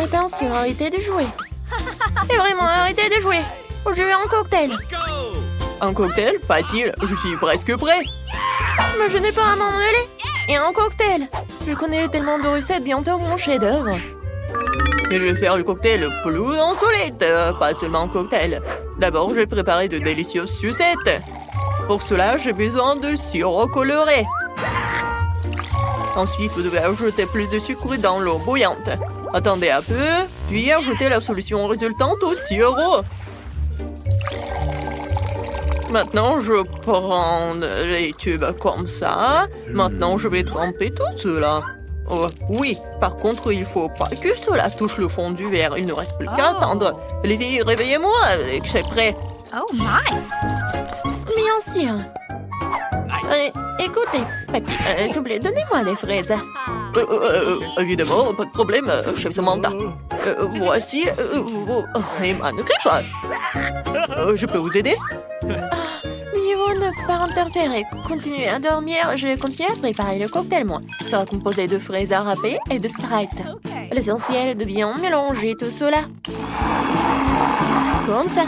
Attention, arrêtez de jouer. Et vraiment, arrêtez de jouer. Je veux un cocktail. Un cocktail? Facile, je suis presque prêt. Mais je n'ai pas à m'en mêler. Et un cocktail. Je connais tellement de recettes, bientôt mon chef-d'œuvre. Et je vais faire le cocktail plus insolite, pas seulement un cocktail. D'abord, je vais préparer de délicieuses sucettes. Pour cela, j'ai besoin de sirop coloré. Ensuite, vous devez ajouter plus de sucre dans l'eau bouillante. Attendez un peu, puis ajoutez la solution résultante au sirop. Maintenant, je prends les tubes comme ça. Maintenant, je vais tremper tout cela. Oh, oui, par contre, il faut pas que cela touche le fond du verre. Il ne reste plus qu'à attendre. Les filles, réveillez-moi, c'est prêt. Oh my! Bien sûr. Écoutez, papy, s'il vous plaît, donnez-moi les fraises. Évidemment, pas de problème, chef Samantha. Voici vos... Emma, ne crie pas. Je peux vous aider? Mieux ne pas interférer. Continuez à dormir. Je vais continuer à préparer le cocktail, moi. Il sera composé de fraises à râper et de Sprite. L'essentiel est de bien mélanger tout cela. Comme ça.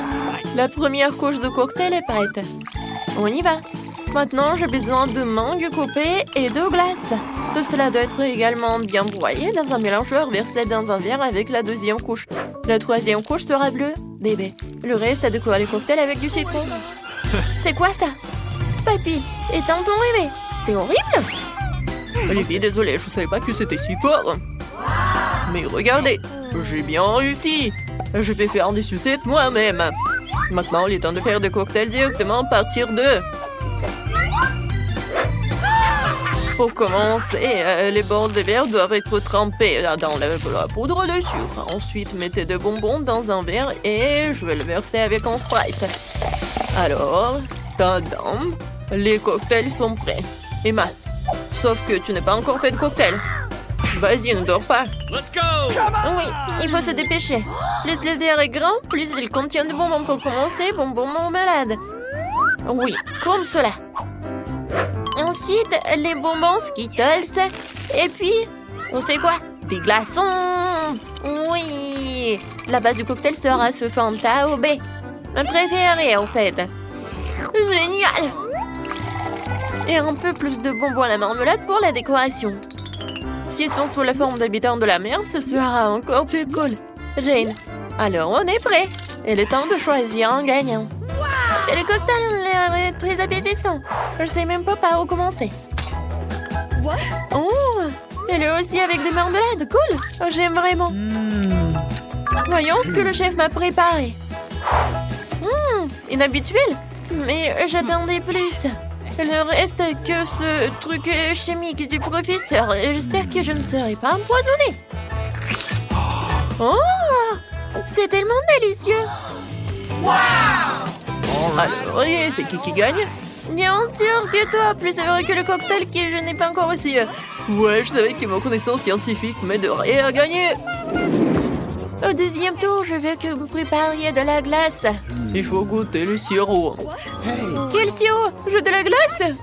La première couche de cocktail est prête. On y va. Maintenant, j'ai besoin de mangue coupée et de glace. Tout cela doit être également bien broyé dans un mélangeur versé dans un verre avec la deuxième couche. La troisième couche sera bleue. Bébé, le reste a décoré le cocktail avec du citron. C'est quoi ça? Papy, éteins-ton rêvé. C'est horrible. Olivier, désolé, je savais pas que c'était si fort. Mais regardez, j'ai bien réussi. Je vais faire des sucettes moi-même. Maintenant, il est temps de faire des cocktails directement à partir de... Pour commencer, les bords des verres doivent être trempés dans la poudre de sucre. Ensuite, mettez des bonbons dans un verre et je vais le verser avec un Sprite. Alors, tadam, les cocktails sont prêts. Emma, sauf que tu n'as pas encore fait de cocktail. Vas-y, ne dors pas. Let's go! Oui, il faut se dépêcher. Plus le verre est grand, plus il contient de bonbons pour commencer, bonbons marmelade. Oui, comme cela. Ensuite, les bonbons Skittles. Et puis, on sait quoi? Des glaçons. Oui, la base du cocktail sera ce Fanta au baie. Ma préférée, en fait. Génial! Et un peu plus de bonbons à la marmelade pour la décoration. S'ils sont sous la forme d'habitants de la mer, ce sera encore plus cool. Jane, alors on est prêt. Il est temps de choisir un gagnant. Et le cocktail est très appétissant. Je sais même pas par où commencer. What? Oh, et le aussi avec des marmelades, cool. Oh, j'aime vraiment. Voyons ce que le chef m'a préparé. Inhabituel, mais j'attendais plus. Il ne reste que ce truc chimique du professeur. J'espère que je ne serai pas empoisonnée. Oh, c'est tellement délicieux. Alors, et c'est qui gagne? Bien sûr que toi, plus heureux que le cocktail que je n'ai pas encore reçu. Ouais, je savais que ma connaissance scientifique m'aiderait à gagner. Au deuxième tour, je veux que vous prépariez de la glace. Il faut goûter le sirop. Quel sirop? Je de la glace?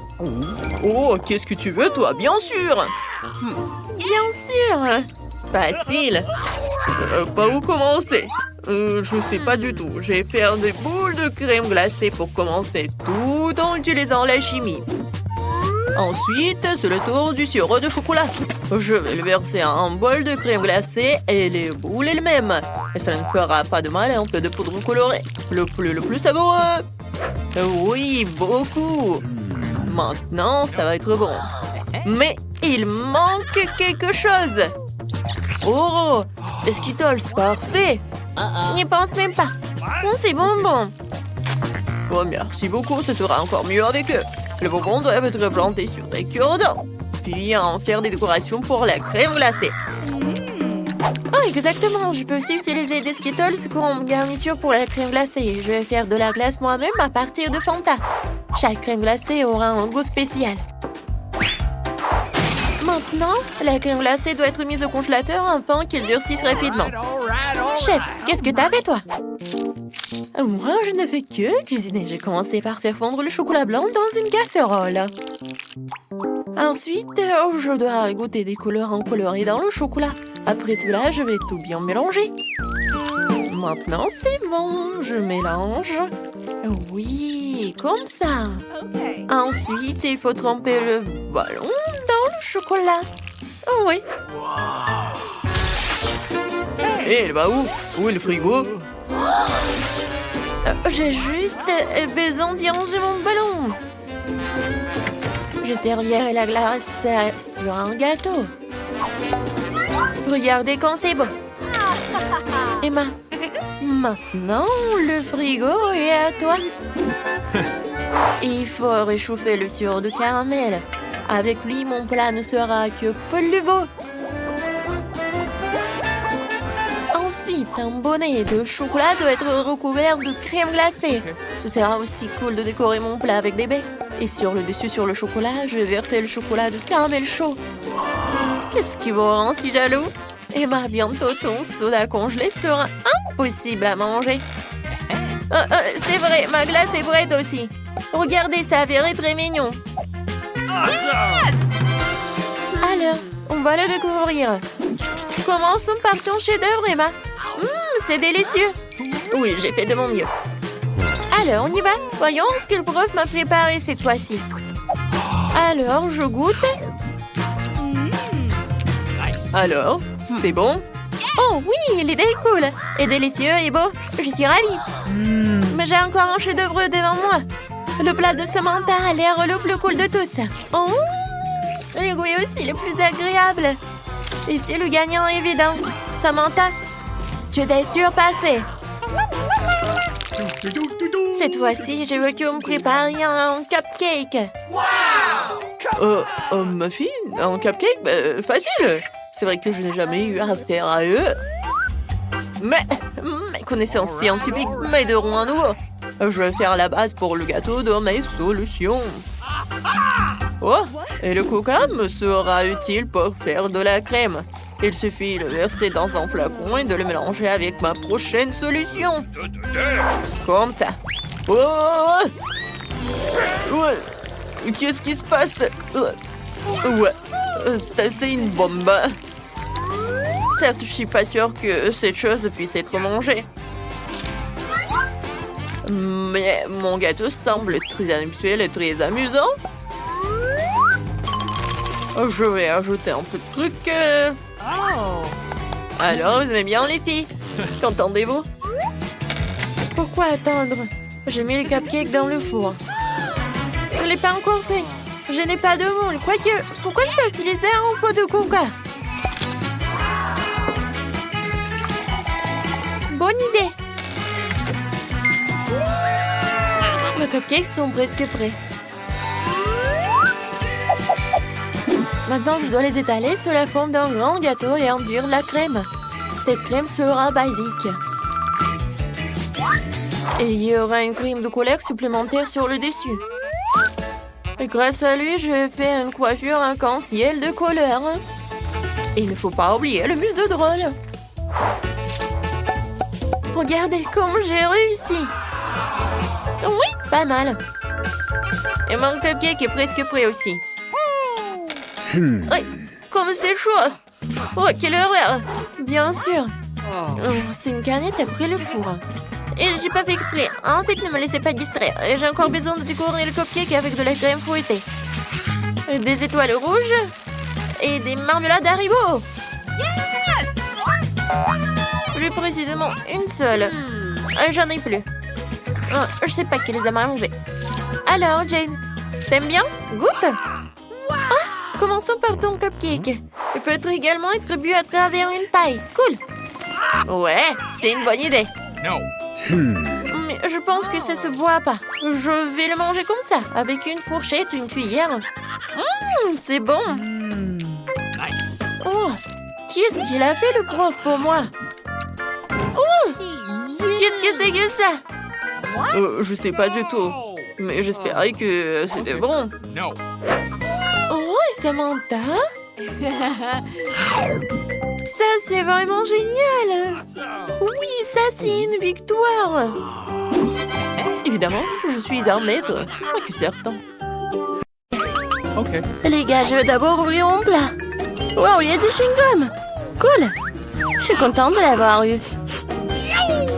Oh, qu'est-ce que tu veux, toi? Bien sûr. Bien sûr. Facile. Par où commencer? Je sais pas du tout. Je vais faire des boules de crème glacée pour commencer, tout en utilisant la chimie. Ensuite, c'est le tour du sirop de chocolat. Je vais le verser en un bol de crème glacée et les boules elles-mêmes. Et ça ne fera pas de mal à un peu de poudre colorée. Le plus savoureux. Oui, beaucoup. Maintenant, ça va être bon. Mais il manque quelque chose. Oh, les Skittles, parfait. N'y pense même pas. C'est bonbon. Oh, merci beaucoup, ce sera encore mieux avec eux. Les bonbons doivent être plantés sur des cure-dents. Puis en faire des décorations pour la crème glacée. Oh, exactement. Je peux aussi utiliser des Skittles comme garniture pour la crème glacée. Je vais faire de la glace moi-même à partir de Fanta. Chaque crème glacée aura un goût spécial. Maintenant, la crème glacée doit être mise au congélateur afin qu'elle durcisse rapidement. Chef, qu'est-ce que t'as fait, toi? Moi, je ne fais que cuisiner. J'ai commencé par faire fondre le chocolat blanc dans une casserole. Ensuite, je dois goûter des colorants colorés dans le chocolat. Après cela, je vais tout bien mélanger. Maintenant, c'est bon. Je mélange. Oui, comme ça. Okay. Ensuite, il faut tremper le ballon dans le chocolat. Oh oui. Hé, elle va où? Où est le frigo? J'ai juste besoin d'y ranger mon ballon. Je servirai la glace sur un gâteau. Regardez quand c'est beau. Emma, maintenant le frigo est à toi. Il faut réchauffer le sirop de caramel. Avec lui, mon plat ne sera que plus beau. Ensuite, un bonnet de chocolat doit être recouvert de crème glacée. Ce sera aussi cool de décorer mon plat avec des baies. Et sur le dessus, sur le chocolat, je vais verser le chocolat de caramel chaud. Qu'est-ce qui vous rend si jaloux? Emma, bientôt ton soda congelé sera impossible à manger. C'est vrai, ma glace est prête aussi. Regardez, ça a l'air très mignon. Alors, on va le découvrir. Commençons par ton chef-d'œuvre, Emma. C'est délicieux. Oui, j'ai fait de mon mieux. Alors, on y va. Voyons ce que le prof m'a préparé cette fois-ci. Alors, je goûte. Alors, c'est bon? Oh oui, il est cool. Et délicieux et beau. Je suis ravie. Mais j'ai encore un chef-d'œuvre devant moi. Le plat de Samantha a l'air le plus cool de tous. Oh, le goût est aussi le plus agréable. Et c'est le gagnant évident. Samantha, tu t'es surpassée. Cette fois-ci, je veux que vous me prépariez un cupcake. Muffin? Un cupcake? Facile! C'est vrai que je n'ai jamais eu affaire à eux. Mais mes connaissances scientifiques m'aideront à nouveau. Je vais faire la base pour le gâteau de mes solutions. Oh, et le coca me sera utile pour faire de la crème. Il suffit de le verser dans un flacon et de le mélanger avec ma prochaine solution. Comme ça. Oh! Ouais. Qu'est-ce qui se passe? Ouais, ça c'est une bombe. Certes, je suis pas sûre que cette chose puisse être mangée. Mais mon gâteau semble très habituel et très amusant. Je vais ajouter un peu de trucs. Alors, vous aimez bien les filles? Qu'entendez-vous? Pourquoi attendre? J'ai mis le cupcake dans le four. Je ne l'ai pas encore fait. Je n'ai pas de moule. Quoique, pourquoi ne pas utiliser un pot de coca? Bonne idée. Mes cupcakes sont presque prêts. Maintenant, je dois les étaler sous la forme d'un grand gâteau et enduire la crème. Cette crème sera basique. Et il y aura une crème de couleur supplémentaire sur le dessus. Et grâce à lui, je fais une coiffure arc-en-ciel de couleur. Et il ne faut pas oublier le museau drôle. Regardez comme j'ai réussi. Oui, pas mal. Et mon cupcake est presque prêt aussi. Oui, comme c'est chaud. Oh, quelle horreur. Bien sûr. C'est une canette après le four. Et j'ai pas fait exprès. En fait, ne me laissez pas distraire. J'ai encore besoin de décorer le cupcake avec de la crème fouettée. Des étoiles rouges. Et des marmelades Haribo. Yes! J'ai précisément une seule. J'en ai plus. Je sais pas qui les a mangées. Alors, Jane, t'aimes bien? Goûte. Commençons par ton cupcake. Il peut être également bu à travers une paille. Cool. Ouais, c'est une bonne idée. No. Mais je pense que ça se boit pas. Je vais le manger comme ça, avec une fourchette, une cuillère. C'est bon. Nice. Oh, qu'est-ce qu'il a fait le prof pour moi? Oh, qu'est-ce que c'est que ça? Je sais pas du tout. Mais j'espérais que c'était bon. No. Oh, Samantha? Ça, c'est vraiment génial! Oui, ça, c'est une victoire! Évidemment, je suis un maître, pas que certain. Okay. Les gars, je vais d'abord ouvrir mon plat. Wow, il y a du chewing-gum. Cool. Je suis contente de l'avoir eu.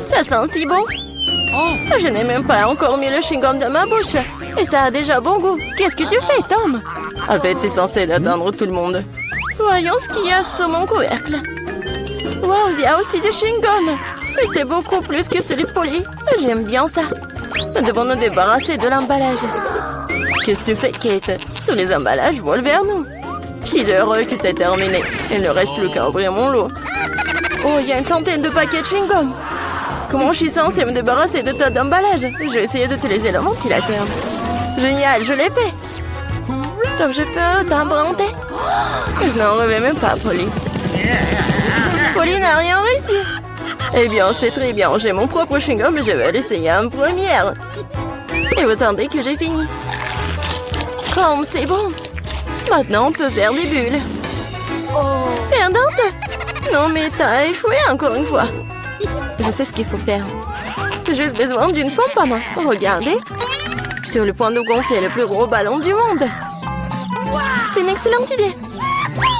Ça sent si bon. Je n'ai même pas encore mis le chewing-gum dans ma bouche. Et ça a déjà bon goût. Qu'est-ce que tu fais, Tom? En fait, t'es censé d'atteindre tout le monde. Voyons ce qu'il y a sur mon couvercle. Wow, il y a aussi du chewing-gum. Mais c'est beaucoup plus que celui de Polly. J'aime bien ça. Nous devons nous débarrasser de l'emballage. Qu'est-ce que tu fais, Kate? Tous les emballages volent vers nous. Je suis heureux que tu aies terminé. Il ne reste plus qu'à ouvrir mon lot. Oh, il y a une centaine de paquets de chewing-gum. Comment je suis censée me débarrasser de tas d'emballages? Je vais essayer d'utiliser le ventilateur. Génial, je l'ai fait. Donc je peux t'emprunter? Je n'en reviens même pas, Polly. Polly n'a rien réussi. Eh bien, c'est très bien. J'ai mon propre chewing-gum et je vais l'essayer en première. Et vous attendez que j'ai fini. Comme c'est bon. Maintenant, on peut faire des bulles. Perdante? Non, mais t'as échoué encore une fois. Je sais ce qu'il faut faire. J'ai juste besoin d'une pompe à main. Regardez. Je suis sur le point de gonfler le plus gros ballon du monde. C'est une excellente idée.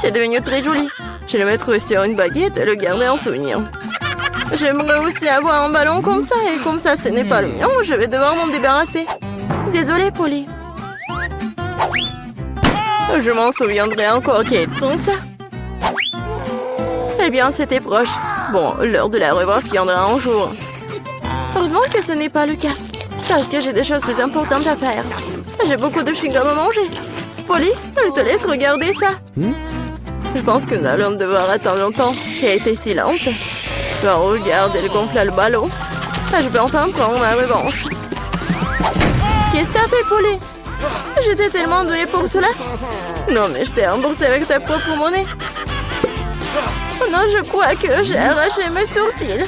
C'est devenu très joli. Je vais le mettre sur une baguette et le garder en souvenir. J'aimerais aussi avoir un ballon comme ça. Et comme ça, ce n'est pas le mien, je vais devoir m'en débarrasser. Désolée, Polly. Je m'en souviendrai encore, Kate. Comme ça. Eh bien, c'était proche. Bon, l'heure de la revanche viendra un jour. Heureusement que ce n'est pas le cas. Parce que j'ai des choses plus importantes à faire. J'ai beaucoup de chewing-gum à manger. Polly, je te laisse regarder ça. Je pense que nous allons devoir attendre longtemps. Kate est si lente. Ben, regarde, elle gonfle le ballon. Je peux enfin prendre ma revanche. Qu'est-ce que t'as fait, Polly? J'étais tellement douée pour cela. Non, mais je t'ai remboursé avec ta propre monnaie. Oh non, je crois que j'ai arraché mes sourcils.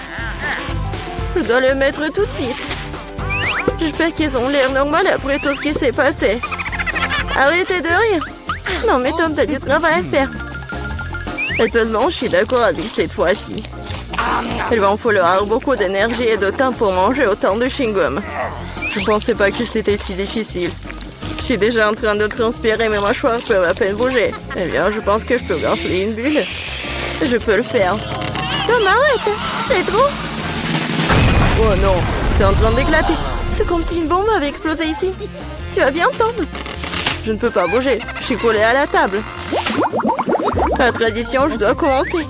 Je dois le mettre tout de suite. J'espère qu'ils ont l'air normal après tout ce qui s'est passé. Arrêtez de rire. Non, mais Tom, t'as du travail à faire. Étonnamment, je suis d'accord avec cette fois-ci. Il va en falloir beaucoup d'énergie et de temps pour manger autant de chewing-gum. Je pensais pas que c'était si difficile. Je suis déjà en train de transpirer, mes mâchoires peuvent à peine bouger. Eh bien, je pense que je peux gonfler une bulle. Je peux le faire. Tom, arrête! C'est trop! Oh non, c'est en train d'éclater. C'est comme si une bombe avait explosé ici. Tu vas bien, Tom? Je ne peux pas bouger. Je suis collée à la table. La tradition, je dois commencer.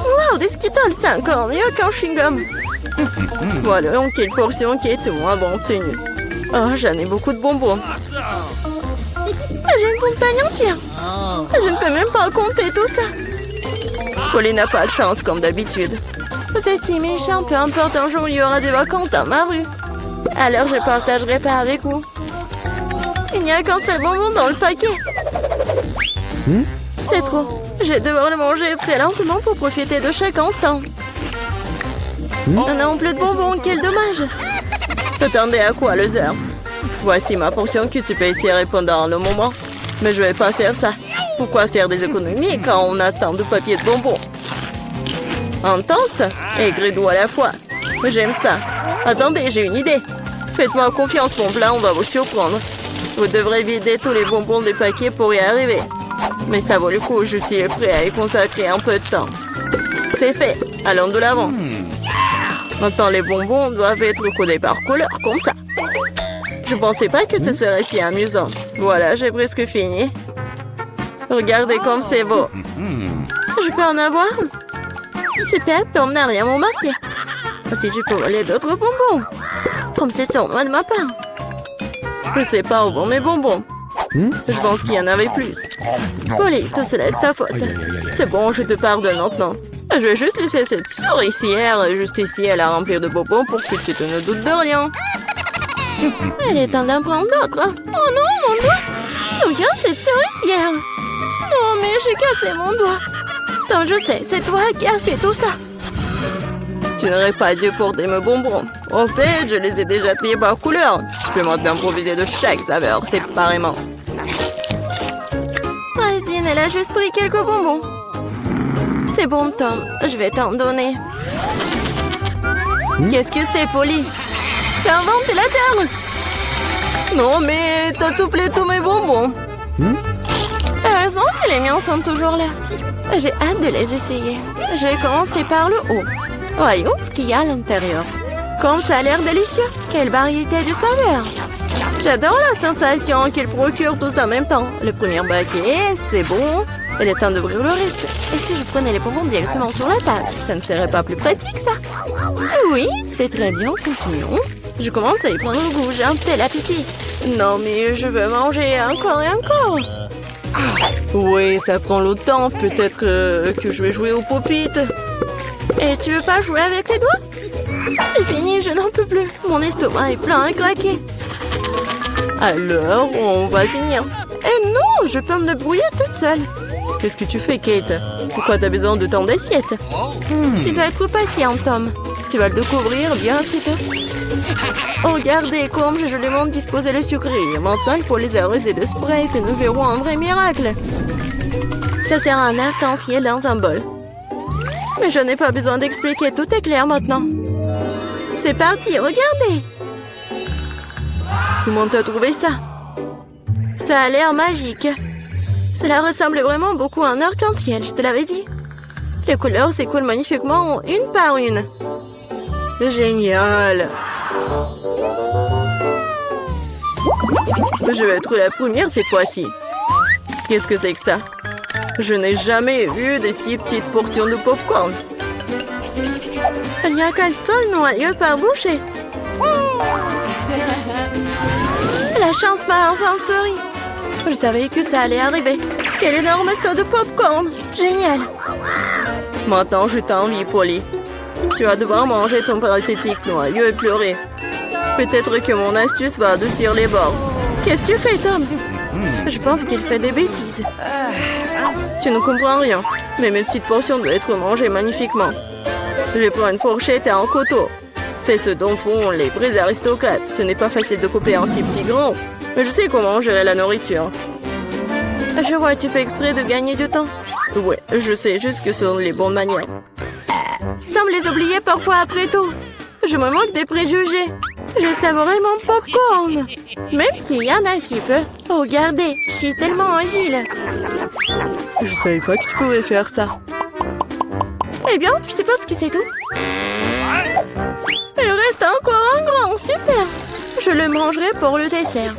Wow, des Skittles, c'est encore mieux qu'un chewing-gum. Voilà, donc quelle portion qui est moins bon obtenue. Oh, j'en ai beaucoup de bonbons. J'ai une montagne entière. Je ne peux même pas compter tout ça. Polly n'a pas de chance, comme d'habitude. Vous êtes si méchant, peu importe, un jour il y aura des vacances dans ma rue. Alors je partagerai pas avec vous. Il n'y a qu'un seul bonbon dans le paquet. C'est trop. Je vais devoir le manger très lentement pour profiter de chaque instant. Nous n'avons plus de bonbons, quel dommage. T'attendais à quoi, Loser? Voici ma portion que tu peux étirer pendant le moment. Mais je vais pas faire ça. Pourquoi faire des économies quand on a tant de papier de bonbons? Intense et gris-doux à la fois. J'aime ça. Attendez, j'ai une idée. Faites-moi confiance, mon plat, on va vous surprendre. Vous devrez vider tous les bonbons des paquets pour y arriver. Mais ça vaut le coup, je suis prêt à y consacrer un peu de temps. C'est fait, allons de l'avant. Maintenant, les bonbons doivent être codés par couleur, comme ça. Je pensais pas que ce serait si amusant. Voilà, j'ai presque fini. Regardez comme c'est beau. Je peux en avoir? Super, Tom n'a rien remarqué. Si je peux voler d'autres bonbons. Comme c'est sur moi de ma part. Je sais pas où vont mes bonbons. Je pense qu'il y en avait plus. Polly, tout cela est ta faute. C'est bon, je te pardonne maintenant. Je vais juste laisser cette souricière juste ici à la remplir de bonbons pour que tu te ne doutes de rien. Il est temps d'en prendre d'autres. Oh non, mon doigt! D'où vient cette souricière? Non, mais j'ai cassé mon doigt. Tom, je sais, c'est toi qui as fait tout ça. Tu n'aurais pas dû porter mes bonbons. En fait, je les ai déjà triés par couleur. Je peux maintenant profiter de chaque saveur séparément. Aldine, elle a juste pris quelques bonbons. C'est bon, Tom. Je vais t'en donner. Qu'est-ce que c'est, Polly? C'est un ventilateur. Non, mais t'as soufflé tous mes bonbons. Heureusement que les miens sont toujours là. J'ai hâte de les essayer. Je vais commencer par le haut. Voyons ce qu'il y a à l'intérieur. Comme ça a l'air délicieux. Quelle variété de saveurs. J'adore la sensation qu'il procure tous en même temps. Le premier baquet, c'est bon. Il est temps d'ouvrir le reste. Et si je prenais les bonbons directement sur la table, ça ne serait pas plus pratique, ça? Oui, c'est très bien, continuons. Je commence à y prendre goût, j'ai un tel appétit. Non, mais je veux manger encore et encore. Oui, ça prend le temps. Peut-être que je vais jouer au pop-it. Et tu veux pas jouer avec les doigts? C'est fini, je n'en peux plus. Mon estomac est plein à craquer. Alors, on va finir. Et non, je peux me débrouiller toute seule. Qu'est-ce que tu fais, Kate? Pourquoi t'as besoin de tant d'assiettes? Tu dois être patient, Tom. Tu vas le découvrir bien assez tôt. Oh, regardez comme je joliment disposé les sucreries. Maintenant, il faut les arroser de Sprite et nous verrons un vrai miracle. Ça sert à un arc-en-ciel dans un bol. Mais je n'ai pas besoin d'expliquer, tout est clair maintenant. C'est parti, regardez. Comment t'as trouvé ça? Ça a l'air magique. Cela ressemble vraiment beaucoup à un arc-en-ciel, je te l'avais dit. Les couleurs s'écoulent magnifiquement une par une. Génial! Je vais être la première cette fois-ci. Qu'est-ce que c'est que ça? Je n'ai jamais vu de si petites portions de popcorn. Il n'y a qu'un seul noyau par bouchée. La chance m'a enfin souri. Je savais que ça allait arriver. Quel énorme saut de popcorn! Génial! Maintenant, je t'envie, Polly. Tu vas devoir manger ton pathétique noyau et pleurer. Peut-être que mon astuce va adoucir les bords. Qu'est-ce que tu fais, Tom? Je pense qu'il fait des bêtises. Tu ne comprends rien, mais mes petites portions doivent être mangées magnifiquement. Je prends une fourchette et un couteau. C'est ce dont font les vrais aristocrates. Ce n'est pas facile de couper un si petit grand, mais je sais comment gérer la nourriture. Je vois, tu fais exprès de gagner du temps. Ouais, je sais juste que ce sont les bonnes manières. Tu sembles les oublier parfois après tout. Je me moque des préjugés. Je savourais mon popcorn. Même s'il y en a si peu. Oh, regardez, je suis tellement agile. Je savais pas que tu pouvais faire ça. Eh bien, je suppose que c'est tout. Il reste encore un grand, super. Je le mangerai pour le dessert.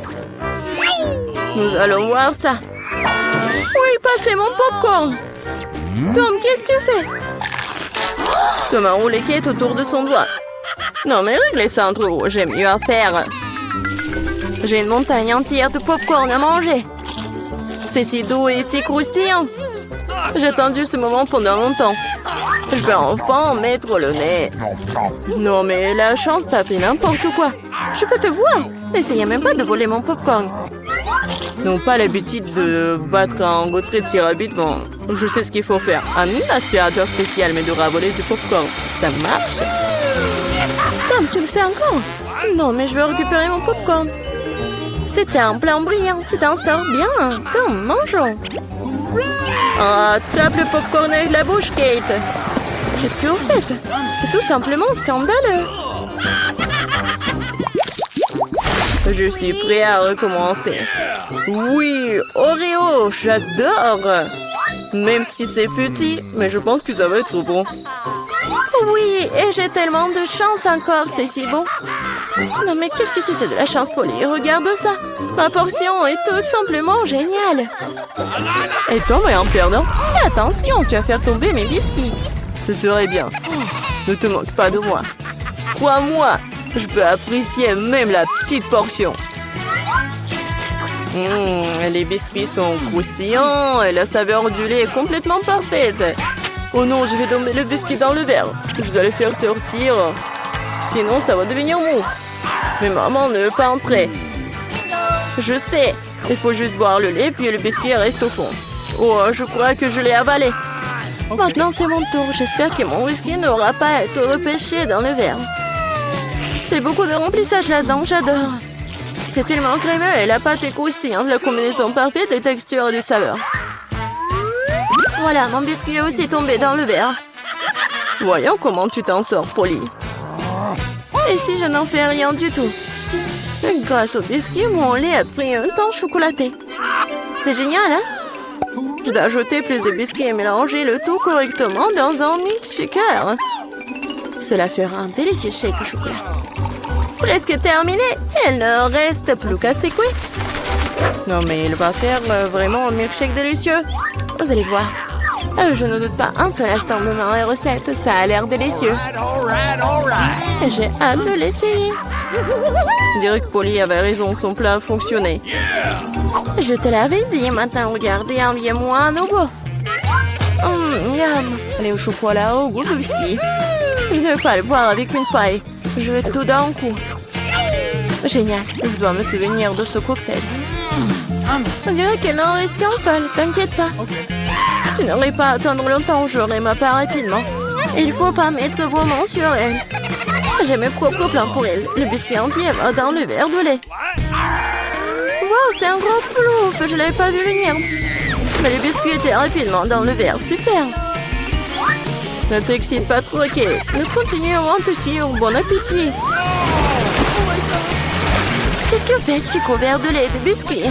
Nous allons voir ça. Oui, passez mon popcorn. Tom, qu'est-ce que tu fais? Tom a roulé Kate autour de son doigt. Non, mais réglez ça entre vous, j'ai mieux à faire. J'ai une montagne entière de popcorn à manger. C'est si doux et si croustillant. J'ai attendu ce moment pendant longtemps. Je vais enfin mettre le nez. Non, mais la chance t'a fait n'importe quoi. Je peux te voir. N'essayez même pas de voler mon popcorn. N'ont pas l'habitude de battre un retrait si rapidement. Je sais ce qu'il faut faire. Un aspirateur spécial m'aidera à voler du popcorn. Ça marche. Tom, tu le fais encore? Non, mais je veux récupérer mon popcorn. C'était un plan brillant. Tu t'en sors bien. Tom, mangeons. Ah, tape le popcorn avec la bouche, Kate. Qu'est-ce que vous faites? C'est tout simplement scandaleux. Je suis prêt à recommencer. Oui, Oreo, j'adore. Même si c'est petit, mais je pense que ça va être bon. Oui, et j'ai tellement de chance encore, c'est si bon. Non, mais qu'est-ce que tu sais de la chance, Polly? Regarde ça. Ma portion est tout simplement géniale. Et Tom est un perdant. Et attention, tu vas faire tomber mes biscuits. Ce serait bien. Ne te moque pas de moi. Crois-moi, je peux apprécier même la petite portion. Les biscuits sont croustillants et la saveur du lait est complètement parfaite. Oh non, je vais tomber le biscuit dans le verre. Je dois le faire sortir. Sinon, ça va devenir mou. Mais maman ne veut pas entrer. Je sais. Il faut juste boire le lait, puis le biscuit reste au fond. Oh, je crois que je l'ai avalé. Maintenant, c'est mon tour. J'espère que mon whisky n'aura pas à être repêché dans le verre. C'est beaucoup de remplissage là-dedans, j'adore. C'est tellement crémeux et la pâte est croustillante. La combinaison parfaite de texture et de saveur. Voilà, mon biscuit est aussi tombé dans le verre. Voyons comment tu t'en sors, Polly. Et si je n'en fais rien du tout? Grâce au biscuit, mon lait a pris un temps chocolaté. C'est génial, hein? Je dois ajouter plus de biscuits et mélanger le tout correctement dans un milkshaker. Cela fera un délicieux shake au chocolat. Presque terminé. Il ne reste plus qu'à secouer. Non, mais il va faire vraiment un milkshake délicieux. Vous allez voir. Je ne doute pas un seul instant de ma recette. Ça a l'air délicieux. J'ai hâte de l'essayer. Je dirais que Polly avait raison, son plat a fonctionné. Je te l'avais dit, maintenant regardez, enviez-moi à nouveau. Miam. Allez au chocolat au goût de biscuit. Je ne vais pas le boire avec une paille. Je vais tout d'un coup. Génial. Je dois me souvenir de ce cocktail. On dirait qu'il n'en reste qu'un seul. T'inquiète pas. Tu n'aurais pas à attendre longtemps. J'aurai ma part rapidement. Il faut pas mettre vos mains sur elle. J'ai mes propres plans pour elle. Le biscuit entier va dans le verre de lait. Wow, c'est un gros plouf. Je l'avais pas vu venir. Mais le biscuit était rapidement dans le verre. Super. Ne t'excite pas trop, ok. Nous continuerons à te suivre. Bon appétit. Qu'est-ce que fait Chico? Verre de lait et de biscuits.